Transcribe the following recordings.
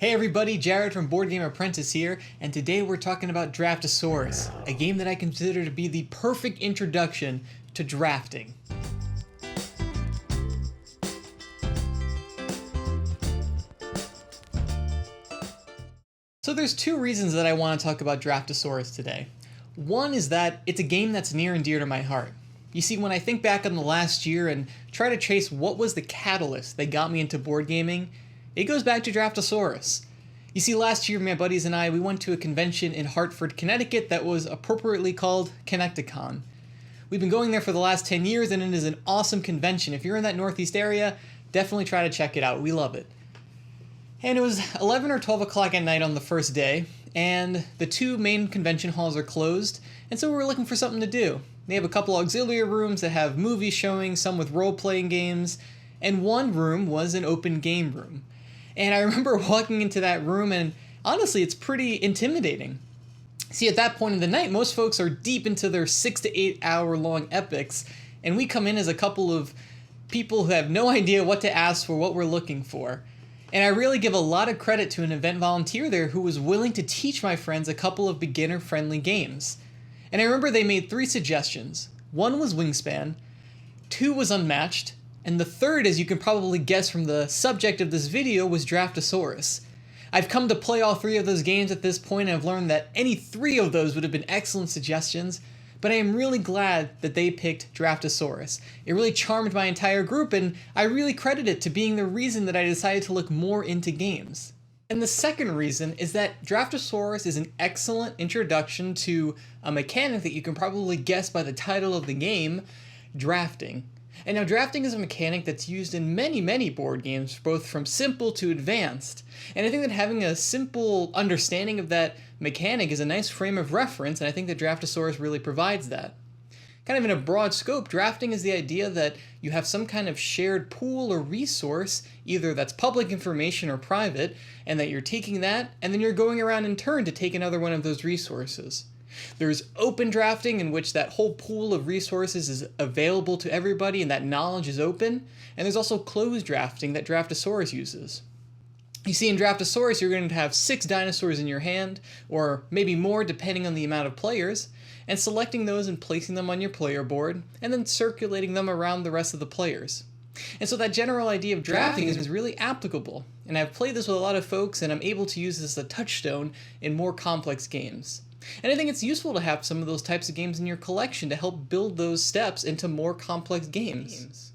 Hey everybody, Jared from Board Game Apprentice here, and today we're talking about Draftosaurus, a game that I consider to be the perfect introduction to drafting. So there's two reasons that I want to talk about Draftosaurus today. One is that it's a game that's near and dear to my heart. You see, when I think back on the last year and try to trace what was the catalyst that got me into board gaming, it goes back to Draftosaurus. You see, last year my buddies and I, we went to a convention in Hartford, Connecticut that was appropriately called Connecticon. We've been going there for the last 10 years and it is an awesome convention. If you're in that Northeast area, definitely try to check it out. We love it. And it was 11 or 12 o'clock at night on the first day, and the two main convention halls are closed, and so we were looking for something to do. They have a couple auxiliary rooms that have movies showing, some with role-playing games, and one room was an open game room. And I remember walking into that room and honestly, it's pretty intimidating. See, at that point in the night, most folks are deep into their 6 to 8 hour long epics, and we come in as a couple of people who have no idea what to ask for, what we're looking for. And I really give a lot of credit to an event volunteer there who was willing to teach my friends a couple of beginner-friendly games. And I remember they made 3 suggestions. One was Wingspan, 2 was Unmatched, and the third, as you can probably guess from the subject of this video, was Draftosaurus. I've come to play all 3 of those games at this point and I've learned that any 3 of those would have been excellent suggestions, but I am really glad that they picked Draftosaurus. It really charmed my entire group and I really credit it to being the reason that I decided to look more into games. And the second reason is that Draftosaurus is an excellent introduction to a mechanic that you can probably guess by the title of the game, drafting. And now drafting is a mechanic that's used in many board games, both from simple to advanced. And I think that having a simple understanding of that mechanic is a nice frame of reference, and I think that Draftosaurus really provides that. Kind of in a broad scope, drafting is the idea that you have some kind of shared pool or resource, either that's public information or private, and that you're taking that, and then you're going around in turn to take another one of those resources. There's open drafting, in which that whole pool of resources is available to everybody and that knowledge is open. And there's also closed drafting that Draftosaurus uses. You see, in Draftosaurus, you're going to have 6 dinosaurs in your hand, or maybe more depending on the amount of players, and selecting those and placing them on your player board, and then circulating them around the rest of the players. And so that general idea of drafting is really applicable. And I've played this with a lot of folks, and I'm able to use this as a touchstone in more complex games. And I think it's useful to have some of those types of games in your collection to help build those steps into more complex games.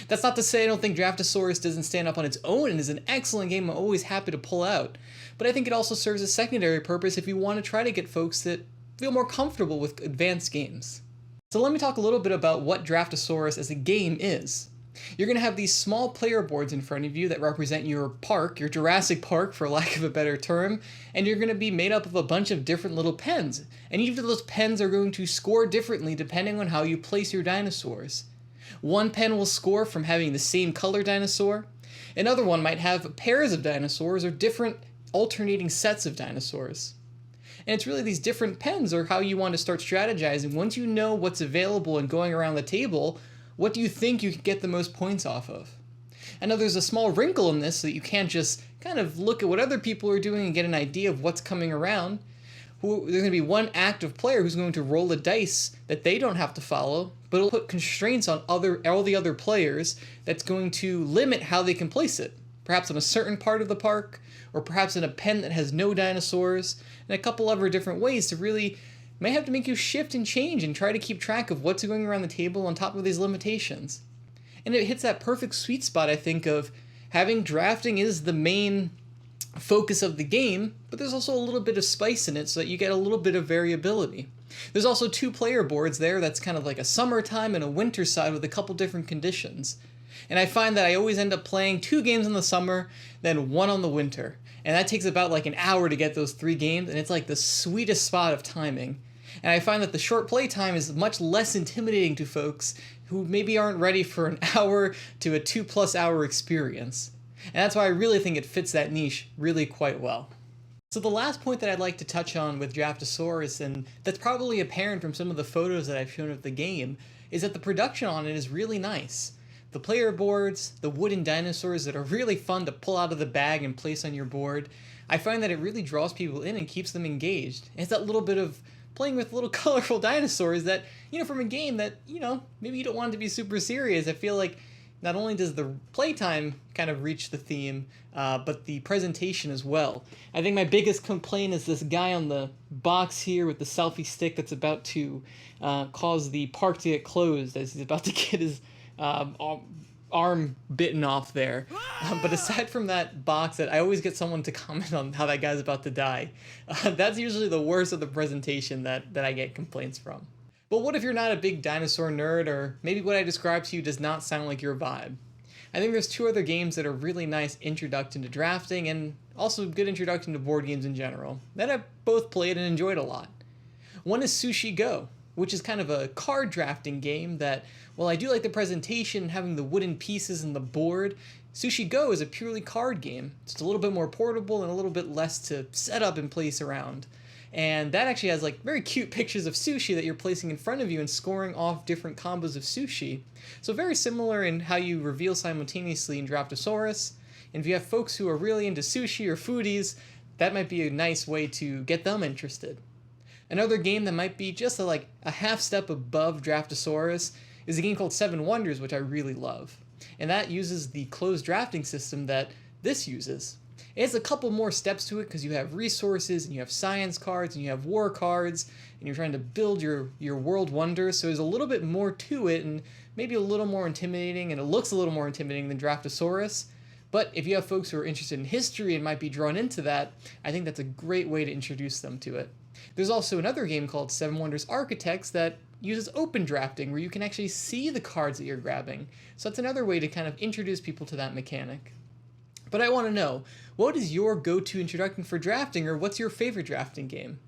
That's not to say I don't think Draftosaurus doesn't stand up on its own and is an excellent game I'm always happy to pull out, but I think it also serves a secondary purpose if you want to try to get folks that feel more comfortable with advanced games. So let me talk a little bit about what Draftosaurus as a game is. You're going to have these small player boards in front of you that represent your park, your Jurassic Park for lack of a better term, and you're going to be made up of a bunch of different little pens. And each of those pens are going to score differently depending on how you place your dinosaurs. One pen will score from having the same color dinosaur. Another one might have pairs of dinosaurs or different alternating sets of dinosaurs. And it's really these different pens are how you want to start strategizing. Once you know what's available and going around the table, what do you think you can get the most points off of? I know there's a small wrinkle in this so that you can't just kind of look at what other people are doing and get an idea of what's coming around. There's going to be one active player who's going to roll a dice that they don't have to follow, but it'll put constraints on all the other players that's going to limit how they can place it. Perhaps on a certain part of the park, or perhaps in a pen that has no dinosaurs, and a couple other different ways to really may have to make you shift and change and try to keep track of what's going around the table on top of these limitations. And it hits that perfect sweet spot, I think, of having drafting is the main focus of the game, but there's also a little bit of spice in it so that you get a little bit of variability. There's also 2 player boards there that's kind of like a summertime and a winter side with a couple different conditions. And I find that I always end up playing 2 games in the summer, then 1 on the winter. And that takes about like an hour to get those 3 games, and it's like the sweetest spot of timing. And I find that the short play time is much less intimidating to folks who maybe aren't ready for an hour to a 2+ hour experience. And that's why I really think it fits that niche really quite well. So the last point that I'd like to touch on with Draftosaurus, and that's probably apparent from some of the photos that I've shown of the game, is that the production on it is really nice. the player boards, the wooden dinosaurs that are really fun to pull out of the bag and place on your board. I find that it really draws people in and keeps them engaged. It's that little bit of playing with little colorful dinosaurs that, from a game that, maybe you don't want it to be super serious. I feel like not only does the playtime kind of reach the theme, but the presentation as well. I think my biggest complaint is this guy on the box here with the selfie stick that's about to cause the park to get closed as he's about to get his arm bitten off there. But aside from that box, that I always get someone to comment on how that guy's about to die. That's usually the worst of the presentation that I get complaints from. But what if you're not a big dinosaur nerd, or maybe what I described to you does not sound like your vibe? I think there's two other games that are really nice introduction to drafting and also good introduction to board games in general that I've both played and enjoyed a lot. One is Sushi Go, which is kind of a card drafting game that, while I do like the presentation and having the wooden pieces and the board, Sushi Go is a purely card game. It's a little bit more portable and a little bit less to set up and place around. And that actually has very cute pictures of sushi that you're placing in front of you and scoring off different combos of sushi. So very similar in how you reveal simultaneously in Draftosaurus. And if you have folks who are really into sushi or foodies, that might be a nice way to get them interested. Another game that might be just a half step above Draftosaurus is a game called Seven Wonders, which I really love. And that uses the closed drafting system that this uses. It has a couple more steps to it because you have resources and you have science cards and you have war cards and you're trying to build your world wonders. So there's a little bit more to it and maybe a little more intimidating, and it looks a little more intimidating than Draftosaurus. But if you have folks who are interested in history and might be drawn into that, I think that's a great way to introduce them to it. There's also another game called Seven Wonders Architects that uses open drafting where you can actually see the cards that you're grabbing. So that's another way to kind of introduce people to that mechanic. But I want to know, what is your go-to introduction for drafting, or what's your favorite drafting game?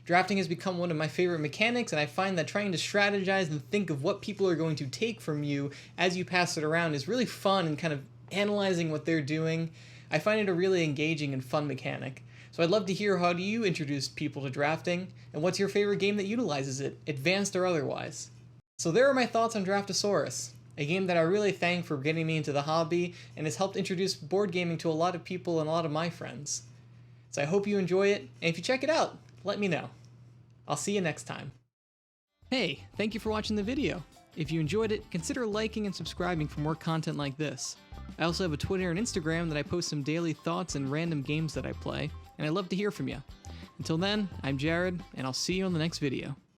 Drafting has become one of my favorite mechanics, and I find that trying to strategize and think of what people are going to take from you as you pass it around is really fun, and kind of analyzing what they're doing. I find it a really engaging and fun mechanic. So I'd love to hear, how do you introduce people to drafting, and what's your favorite game that utilizes it, advanced or otherwise? So there are my thoughts on Draftosaurus, a game that I really thank for getting me into the hobby and has helped introduce board gaming to a lot of people and a lot of my friends. So I hope you enjoy it, and if you check it out, let me know. I'll see you next time. Hey, thank you for watching the video. If you enjoyed it, consider liking and subscribing for more content like this. I also have a Twitter and Instagram that I post some daily thoughts and random games that I play, and I'd love to hear from you. Until then, I'm Jared, and I'll see you on the next video.